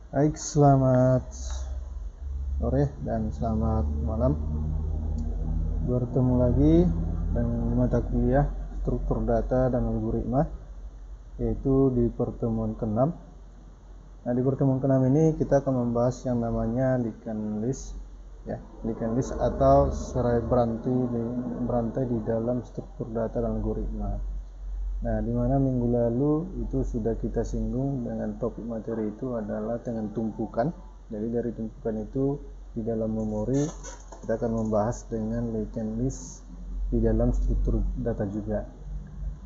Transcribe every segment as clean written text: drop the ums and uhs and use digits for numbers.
Baik, selamat sore dan selamat malam. Bertemu lagi dengan mata kuliah struktur data dan algoritma, yaitu di pertemuan ke-6. Nah, di pertemuan ke-6 ini kita akan membahas yang namanya linked list, ya, linked list atau serai berantai di dalam struktur data dan algoritma. Nah, dimana minggu lalu itu sudah kita singgung dengan topik materi itu adalah dengan tumpukan. Jadi dari tumpukan itu di dalam memori kita akan membahas dengan linked list di dalam struktur data juga.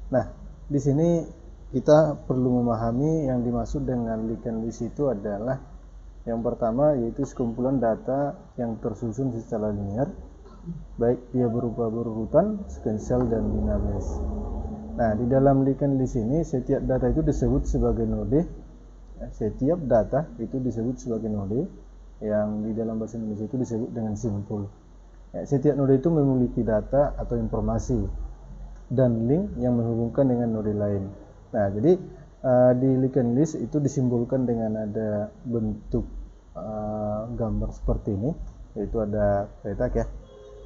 Nah, di sini kita perlu memahami yang dimaksud dengan linked list itu adalah yang pertama yaitu sekumpulan data yang tersusun secara linear, baik dia berupa berurutan, sekuensial dan dinamis. Nah, di dalam linked list ini setiap data itu disebut sebagai node. Setiap data itu disebut sebagai node yang di dalam bahasa Indonesia itu disebut dengan simpul. Setiap node itu memiliki data atau informasi dan link yang menghubungkan dengan node lain. Nah, jadi di linked list itu disimbolkan dengan ada bentuk gambar seperti ini, yaitu ada petak ya.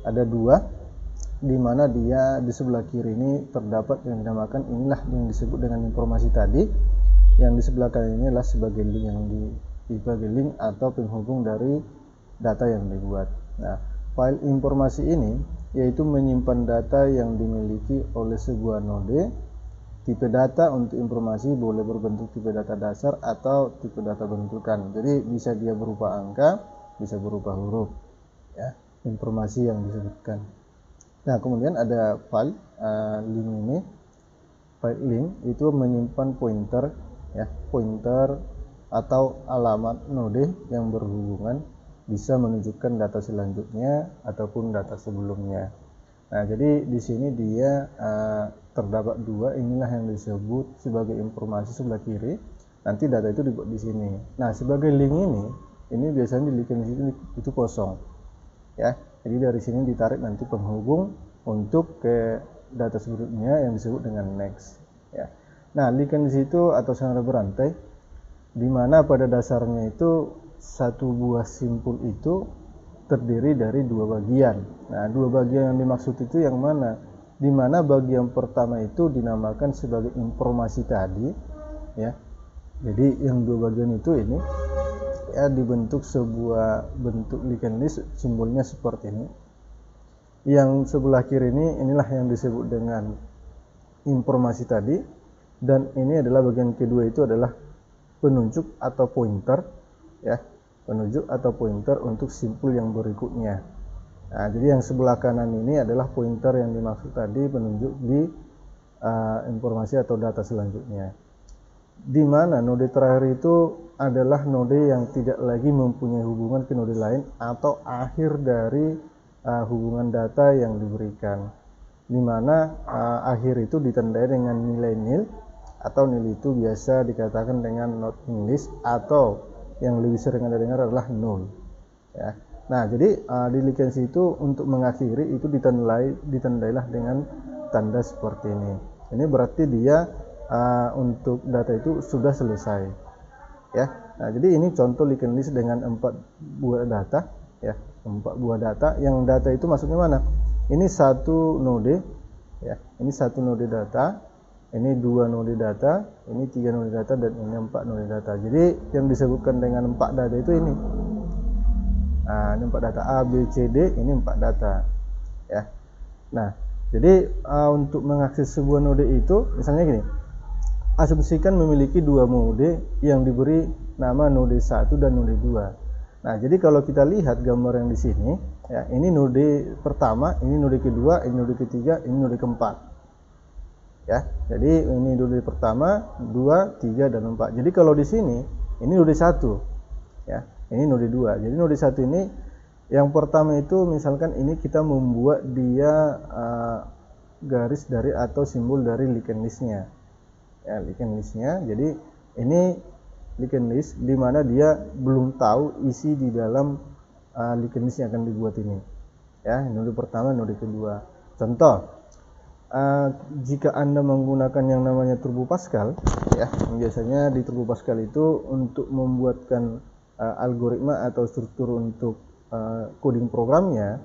Ada dua, di mana dia di sebelah kiri ini terdapat yang dinamakan inilah yang disebut dengan informasi tadi, yang di sebelah kanan ini adalah sebagai link sebagai link atau penghubung dari data yang dibuat. Nah, file informasi ini yaitu menyimpan data yang dimiliki oleh sebuah node. Tipe data untuk informasi boleh berbentuk tipe data dasar atau tipe data bentukan. Jadi bisa dia berupa angka, bisa berupa huruf, ya, informasi yang disebutkan. Nah, kemudian ada file link ini. File link itu menyimpan pointer, ya, pointer atau alamat node yang berhubungan, bisa menunjukkan data selanjutnya ataupun data sebelumnya. Nah, jadi di sini dia terdapat dua, inilah yang disebut sebagai informasi sebelah kiri. Nanti data itu dibuat di sini. Nah, sebagai link ini biasanya di link itu kosong, ya. Jadi dari sini ditarik nanti penghubung untuk ke data sebelumnya yang disebut dengan next, ya. Nah, linked list itu atau serai berantai di mana pada dasarnya itu satu buah simpul itu terdiri dari dua bagian. Nah, dua bagian yang dimaksud itu yang mana? Di mana bagian pertama itu dinamakan sebagai informasi tadi, ya. Jadi yang dua bagian itu ini ya dibentuk sebuah bentuk linked list, simbolnya seperti ini. Yang sebelah kiri ini inilah yang disebut dengan informasi tadi, dan ini adalah bagian kedua itu adalah penunjuk atau pointer, ya, penunjuk atau pointer untuk simpul yang berikutnya. Nah, jadi yang sebelah kanan ini adalah pointer yang dimaksud tadi, penunjuk di informasi atau data selanjutnya. Di mana node terakhir itu adalah node yang tidak lagi mempunyai hubungan ke node lain atau akhir dari hubungan data yang diberikan. Di mana akhir itu ditandai dengan nilai nil, atau nil itu biasa dikatakan dengan not in list, atau yang lebih sering Anda dengar adalah null, ya. Nah, jadi di linked list itu untuk mengakhiri itu ditandailah dengan tanda seperti ini. Ini berarti dia untuk data itu sudah selesai, ya. Nah, jadi ini contoh linked list dengan 4 buah data, ya, 4 buah data. Yang data itu maksudnya mana? Ini satu node, ya, ini satu node data, ini 2 node data, ini 3 node data, dan ini 4 node data. Jadi yang disebutkan dengan 4 data itu ini. Nah, ini 4 data A, B, C, D, ini 4 data, ya. Nah, jadi untuk mengakses sebuah node itu misalnya gini. Asumsikan memiliki 2 node yang diberi nama node 1 dan node 2. Nah, jadi kalau kita lihat gambar yang di sini, ya, ini node pertama, ini node kedua, ini node ketiga, ini node keempat. Ya, jadi ini node pertama, 2, 3 dan 4. Jadi kalau di sini ini node 1, ya. Ini node 2. Jadi node 1 ini yang pertama itu misalkan ini kita membuat dia garis dari atau simbol dari linked list-nya. Ya, linked list-nya. Jadi ini linked list di mana dia belum tahu isi di dalam linked list yang akan dibuat ini. Ya, node pertama, node kedua. Contoh, jika Anda menggunakan yang namanya Turbo Pascal, ya, biasanya di Turbo Pascal itu untuk membuatkan algoritma atau struktur untuk coding programnya,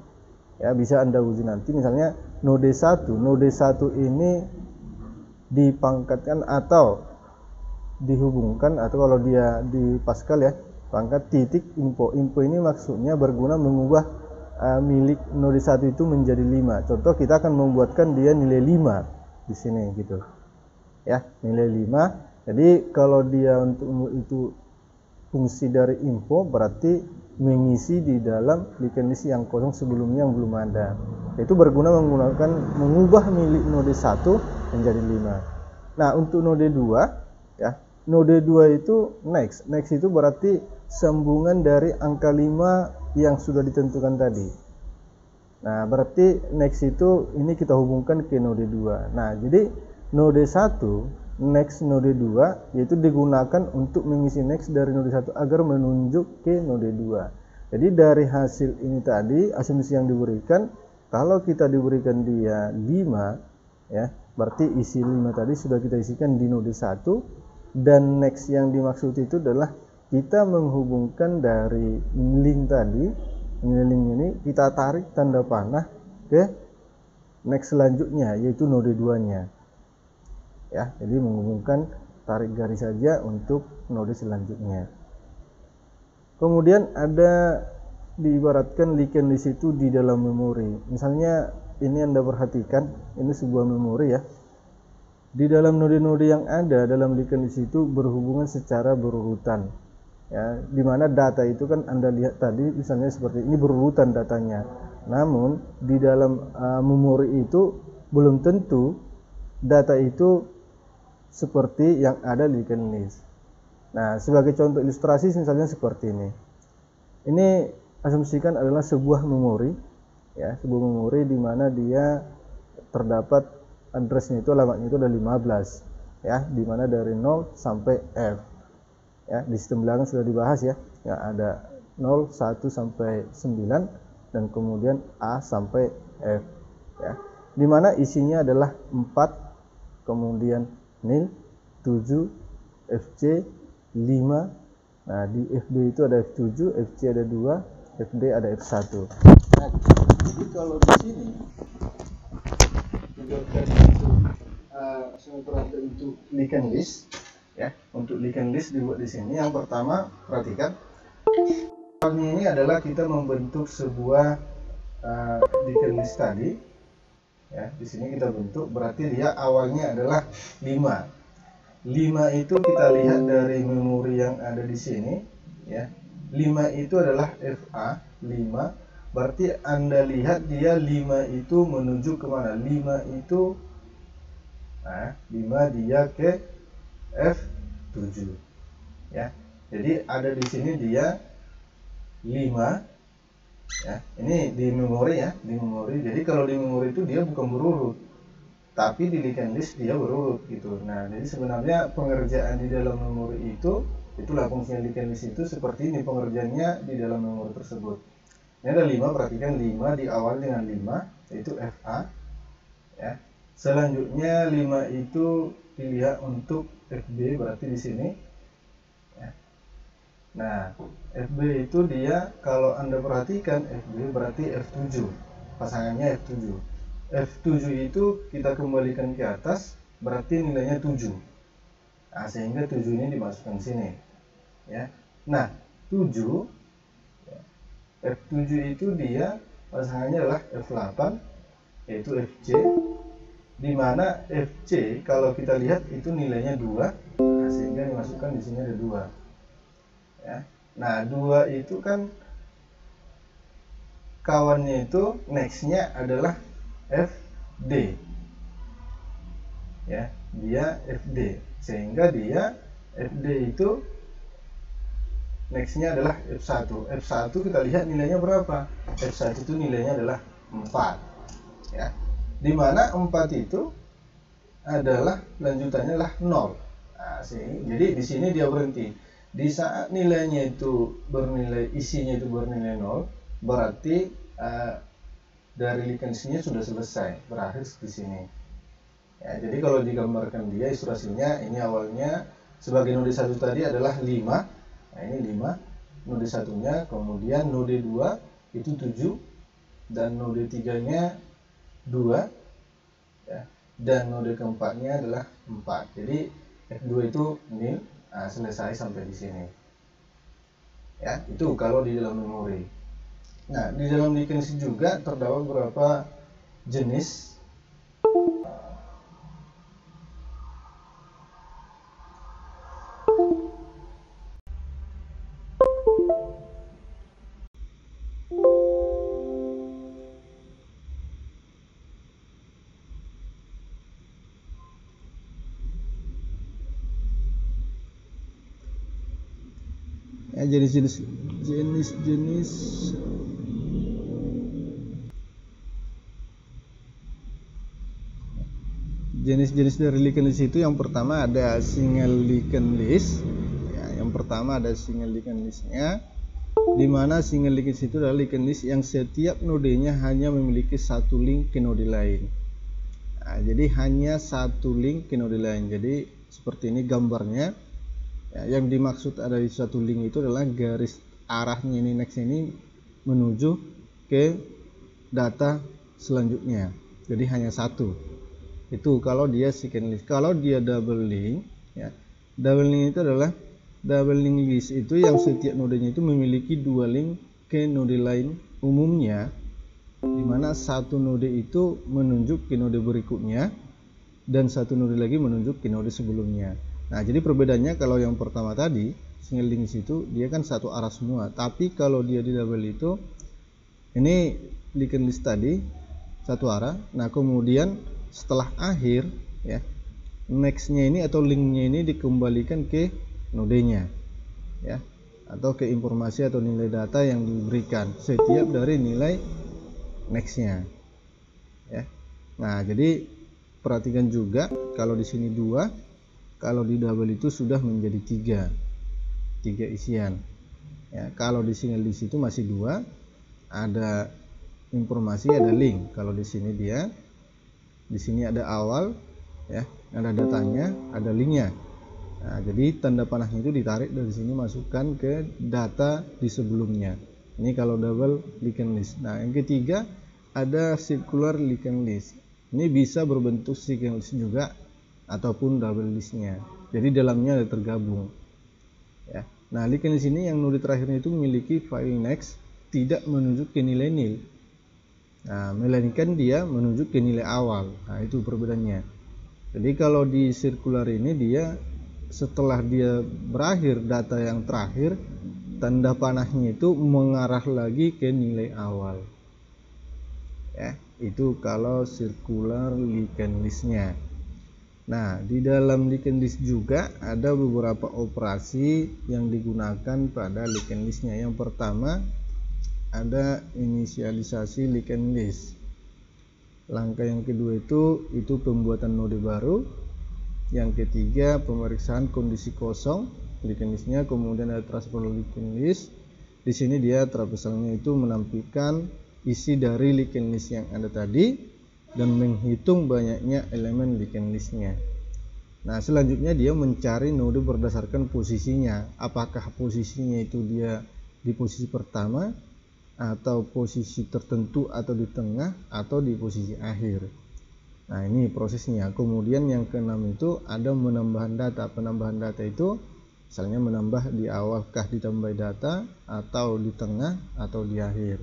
ya, bisa Anda uji nanti. Misalnya node 1 ini dipangkatkan atau dihubungkan, atau kalau dia di Pascal ya, pangkat titik info. Info ini maksudnya berguna mengubah milik node 1 itu menjadi 5. Contoh, kita akan membuatkan dia nilai 5 di sini gitu. Ya, nilai 5. Jadi kalau dia untuk itu fungsi dari info, berarti mengisi di dalam linked list yang kosong sebelumnya yang belum ada. Itu berguna mengubah milik node 1 menjadi 5. Nah, untuk node 2 ya, node 2 itu next. Next itu berarti sambungan dari angka 5 yang sudah ditentukan tadi. Nah, berarti next itu ini kita hubungkan ke node 2. Nah, jadi node 1 next node 2 yaitu digunakan untuk mengisi next dari node 1 agar menunjuk ke node 2. Jadi dari hasil ini tadi, asumsi yang diberikan, kalau kita diberikan dia 5 ya, berarti isi 5 tadi sudah kita isikan di node 1, dan next yang dimaksud itu adalah kita menghubungkan dari link tadi, link ini kita tarik tanda panah ke next selanjutnya, yaitu node 2-nya. Ya, jadi menghubungkan, tarik garis saja untuk node selanjutnya. Kemudian ada diibaratkan linked list itu di dalam memori. Misalnya ini Anda perhatikan, ini sebuah memori ya. Di dalam node-node yang ada dalam linked list itu berhubungan secara berurutan. Ya, dimana data itu kan Anda lihat tadi misalnya seperti ini berurutan datanya, namun di dalam memori itu belum tentu data itu seperti yang ada di linked list. Nah, sebagai contoh ilustrasi misalnya seperti ini asumsikan adalah sebuah memori ya, sebuah memori di mana dia terdapat addressnya itu, alamatnya itu ada 15 ya, di mana dari 0 sampai F. Ya, di sistem bilangan sudah dibahas ya. Ya, ada 0, 1 sampai 9 dan kemudian A sampai F ya. Di mana isinya adalah 4, kemudian nil, 7, FC, 5. Nah, di FB itu ada F7, FC ada 2, FD ada F1. Nah, jadi kalau di sini dibuatkan untuk linked list ya, untuk linked list dibuat di sini. Yang pertama, perhatikan awalnya ini adalah kita membentuk sebuah linked list tadi ya. Di sini kita bentuk, berarti dia awalnya adalah 5 itu kita lihat dari memori yang ada di sini ya. 5 itu adalah FA 5, berarti Anda lihat dia 5 itu menuju kemana? 5 itu 5 dia ke F7 ya. Jadi ada di sini dia 5 ya. Ini di memori ya, di memori. Jadi kalau di memori itu dia bukan berurut, tapi di linked list dia berurut gitu. Nah, jadi sebenarnya pengerjaan di dalam memori itulah fungsi linked list itu seperti ini pengerjaannya di dalam memori tersebut. Ini ada 5, perhatikan 5 di awal dengan 5 yaitu FA ya. Selanjutnya 5 itu dilihat untuk FB, berarti di sini ya. Nah, FB itu dia, kalau Anda perhatikan FB berarti F7, pasangannya F7. F7 itu kita kembalikan ke atas, berarti nilainya 7. Nah, sehingga 7 ini dimasukkan sini ya. Nah, 7 ya, F7 itu dia pasangannya adalah F8 yaitu FC, di mana FC kalau kita lihat itu nilainya 2, nah, sehingga dimasukkan di sini ada 2 ya. Nah, 2 itu kan kawannya itu nextnya adalah FD ya, dia FD, sehingga dia FD itu nextnya adalah F1. F1 kita lihat nilainya berapa? F1 itu nilainya adalah 4 ya, dimana 4 itu adalah lanjutannya adalah 0. Nah, jadi di sini dia berhenti. Di saat nilainya itu bernilai, isinya itu bernilai 0, berarti dari linked list-nya sudah selesai, berakhir di sini Ya, jadi kalau digambarkan dia ilustrasinya, ini awalnya sebagai node 1 tadi adalah 5. Nah, ini 5 node 1-nya, kemudian node 2 itu 7 dan node 3-nya 2 ya, dan node keempatnya adalah 4. Jadi F2 itu nil. Nah, selesai sampai di sini. Ya, itu kalau di dalam memori. Nah, di dalam linked list juga terdapat beberapa jenis ya, jenis-jenis dari linked list itu yang pertama ada single linked list. Ya, yang pertama ada single linked listnya, di mana single linked list itu adalah linked list yang setiap nodenya hanya memiliki satu link ke node lain. Nah, jadi hanya satu link ke node lain. Jadi seperti ini gambarnya. Ya, yang dimaksud ada di suatu link itu adalah garis arahnya ini, next ini menuju ke data selanjutnya. Jadi hanya satu. Itu kalau dia second list. Kalau dia double link, ya, double link itu adalah double link list itu yang setiap nodenya itu memiliki dua link ke node lain umumnya, di mana satu node itu menunjuk ke node berikutnya dan satu node lagi menunjuk ke node sebelumnya. Nah, jadi perbedaannya kalau yang pertama tadi single link itu dia kan satu arah semua, tapi kalau dia di double itu ini linked list tadi satu arah. Nah, kemudian setelah akhir ya, nextnya ini atau linknya ini dikembalikan ke nodenya ya, atau ke informasi atau nilai data yang diberikan setiap dari nilai nextnya ya. Nah, jadi perhatikan juga kalau di sini 2, kalau di double itu sudah menjadi 3 isian ya. Kalau di single list itu masih 2, ada informasi, ada link. Kalau di sini dia di sini ada awal ya, ada datanya, ada linknya. Nah, jadi tanda panahnya itu ditarik dari sini, masukkan ke data di sebelumnya. Ini kalau double linked list. Nah, yang ketiga ada circular linked list. Ini bisa berbentuk single list juga ataupun double listnya. Jadi dalamnya ada tergabung. Ya. Nah, linked list ini yang node terakhirnya itu memiliki file next, tidak menunjuk ke nilai nil. Nah, melainkan dia menunjuk ke nilai awal. Nah, itu perbedaannya. Jadi kalau di circular ini dia setelah dia berakhir data yang terakhir, tanda panahnya itu mengarah lagi ke nilai awal. Ya, itu kalau circular linked listnya. Nah, di dalam linked list juga ada beberapa operasi yang digunakan pada linked listnya. Yang pertama ada inisialisasi linked list. Langkah yang kedua itu pembuatan node baru. Yang ketiga pemeriksaan kondisi kosong linked listnya. Kemudian ada transfer linked list. Di sini dia traversalnya itu menampilkan isi dari linked list yang ada tadi dan menghitung banyaknya elemen linked listnya. Nah, selanjutnya dia mencari node berdasarkan posisinya. Apakah posisinya itu dia di posisi pertama, atau posisi tertentu, atau di tengah, atau di posisi akhir. Nah, ini prosesnya. Kemudian yang keenam itu ada menambahkan data. Penambahan data itu misalnya menambah di awal kah ditambah data, atau di tengah, atau di akhir.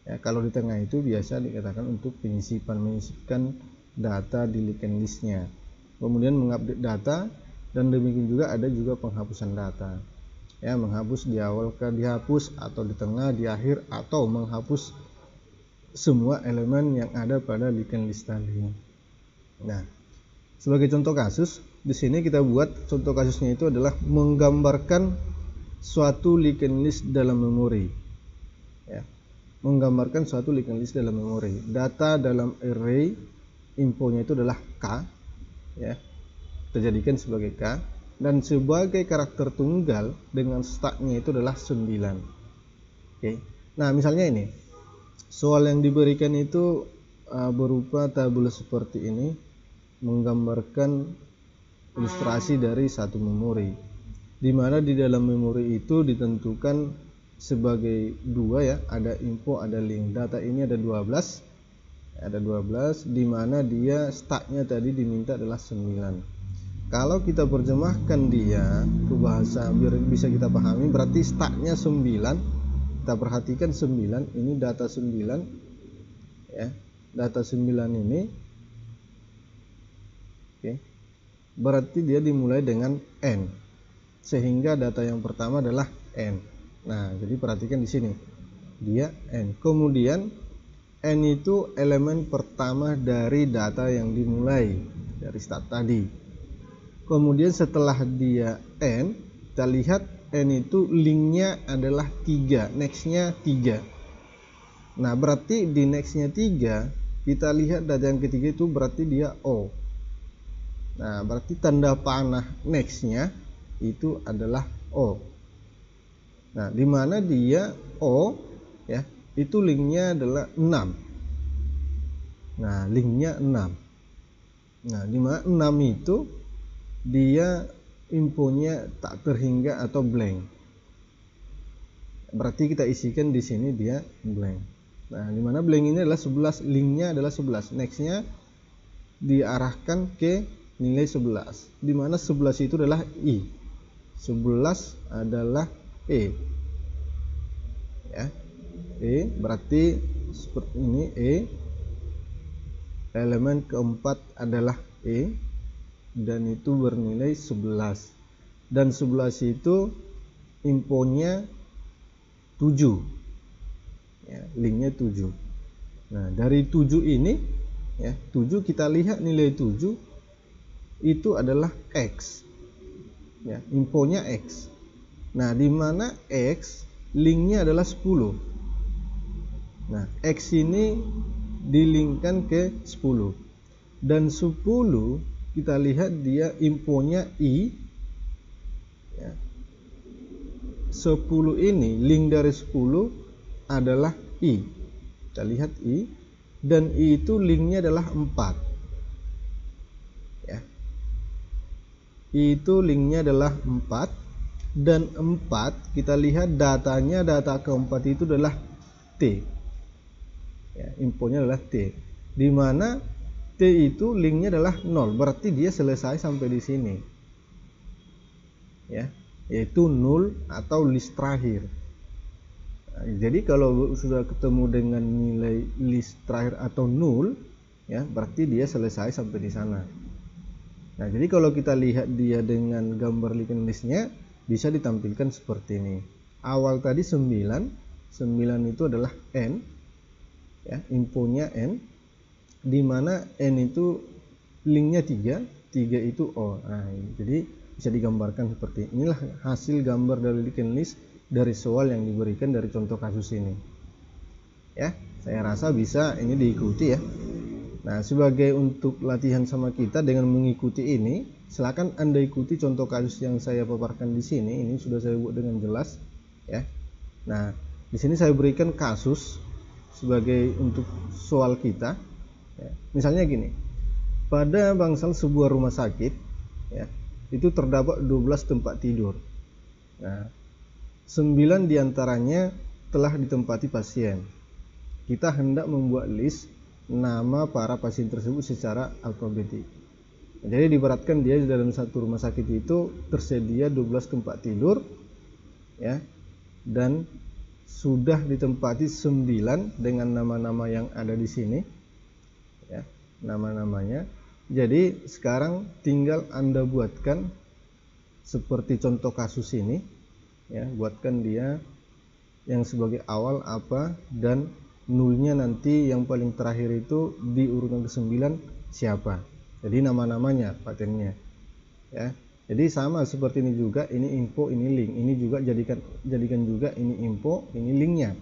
Ya, kalau di tengah itu biasa dikatakan untuk menyisipkan data di linked listnya. Kemudian mengupdate data, dan demikian juga ada juga penghapusan data. Ya, menghapus di awal kah dihapus, atau di tengah, di akhir, atau menghapus semua elemen yang ada pada linked list tadi. Nah, sebagai contoh kasus, di sini kita buat contoh kasusnya itu adalah menggambarkan suatu linked list dalam memori. Ya, menggambarkan suatu linked list dalam memori. Data dalam array infonya itu adalah K, ya, terjadikan sebagai K, dan sebagai karakter tunggal dengan startnya itu adalah 9. Oke. Nah, misalnya ini soal yang diberikan itu berupa tabel seperti ini. menggambarkan ilustrasi dari satu memori, di mana di dalam memori itu ditentukan sebagai dua ya, ada info, ada link. Data ini ada 12, di mana dia startnya tadi diminta adalah 9. Kalau kita terjemahkan dia ke bahasa biar bisa kita pahami, berarti startnya 9. Kita perhatikan 9, ini data 9 ya. Data 9 ini oke. Berarti dia dimulai dengan n. Sehingga data yang pertama adalah n. Nah, jadi perhatikan di sini. Dia n. Kemudian n itu elemen pertama dari data yang dimulai dari start tadi. Kemudian setelah dia n, kita lihat n itu linknya adalah 3, nextnya 3. Nah, berarti di nextnya 3, kita lihat data yang ketiga itu berarti dia O. Nah, berarti tanda panah nextnya itu adalah O. Nah, di mana dia O ya, itu linknya adalah 6. Nah, linknya 6. Nah, di mana 6 itu dia infonya tak terhingga atau blank. Berarti kita isikan di sini dia blank. Nah, di mana blank ini adalah 11, linknya adalah 11. Nextnya diarahkan ke nilai 11. Di mana 11 itu adalah I. 11 adalah E. Ya. E berarti seperti ini E. Elemen keempat adalah E dan itu bernilai 11. Dan 11 itu infonya 7. Ya, linknya 7. Nah, dari 7 ini ya, 7 kita lihat nilai 7 itu adalah X. Ya, infonya X. Nah, di mana X linknya adalah 10. Nah, X ini dilinkkan ke 10. Dan 10 kita lihat dia infonya I. Ya. 10 ini link dari 10 adalah I. Kita lihat I. Dan I itu linknya adalah 4. Ya. I itu linknya adalah 4. Dan 4 kita lihat datanya, data keempat itu adalah T. Ya, infonya adalah T. Di mana T itu linknya adalah 0. Berarti dia selesai sampai di sini. Ya, yaitu 0 atau list terakhir. Nah, jadi kalau sudah ketemu dengan nilai list terakhir atau 0, ya, berarti dia selesai sampai di sana. Nah, jadi kalau kita lihat dia dengan gambar linked listnya, bisa ditampilkan seperti ini. Awal tadi 9 itu adalah N, ya, infonya N, di mana N itu linknya 3 itu O. Nah, jadi bisa digambarkan seperti inilah hasil gambar dari linked list dari soal yang diberikan dari contoh kasus ini. Ya, saya rasa bisa ini diikuti ya. Nah, sebagai untuk latihan sama kita dengan mengikuti ini, silakan Anda ikuti contoh kasus yang saya paparkan di sini. Ini sudah saya buat dengan jelas, ya. Nah, di sini saya berikan kasus sebagai untuk soal kita. Ya. Misalnya gini, pada bangsal sebuah rumah sakit, ya, itu terdapat 12 tempat tidur. Nah, 9 diantaranya telah ditempati pasien. Kita hendak membuat list nama para pasien tersebut secara alfabetik. Jadi diberatkan dia di dalam satu rumah sakit itu tersedia 12 tempat tidur, ya, dan sudah ditempati 9 dengan nama-nama yang ada di sini, ya, nama-namanya. Jadi sekarang tinggal Anda buatkan seperti contoh kasus ini, ya, buatkan dia yang sebagai awal apa dan nulnya nanti yang paling terakhir itu di urutan ke-9 siapa. Jadi nama-namanya patennya, ya. Jadi sama seperti ini juga, ini info, ini link. Ini juga jadikan juga ini info, ini linknya.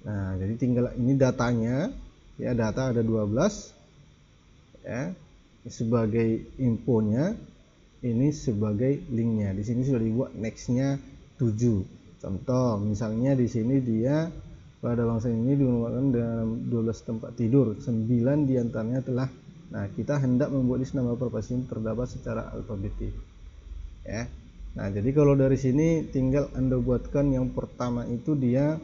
Nah, jadi tinggal ini datanya, ya, data ada 12, ya, sebagai infonya, ini sebagai linknya. Di sini sudah dibuat nextnya 7. Contoh, misalnya di sini dia pada bangsa ini digunakan dalam 12 tempat tidur, 9 diantaranya telah Nah, kita hendak membuat list nama properti ini terdapat secara alfabetik ya. Nah, jadi kalau dari sini tinggal Anda buatkan yang pertama itu dia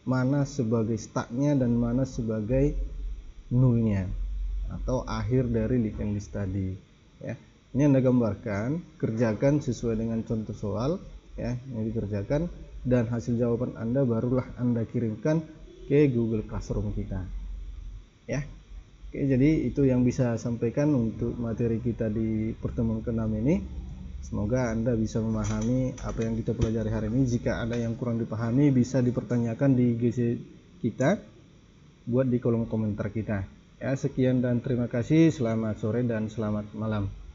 mana sebagai startnya dan mana sebagai nullnya atau akhir dari linked list tadi ya. Ini Anda gambarkan, kerjakan sesuai dengan contoh soal ya, ini dikerjakan, dan hasil jawaban Anda barulah Anda kirimkan ke Google Classroom kita ya. Oke, jadi itu yang bisa sampaikan untuk materi kita di pertemuan ke-6 ini. Semoga Anda bisa memahami apa yang kita pelajari hari ini. Jika ada yang kurang dipahami bisa dipertanyakan di GC kita, buat di kolom komentar kita ya. Sekian dan terima kasih, selamat sore dan selamat malam.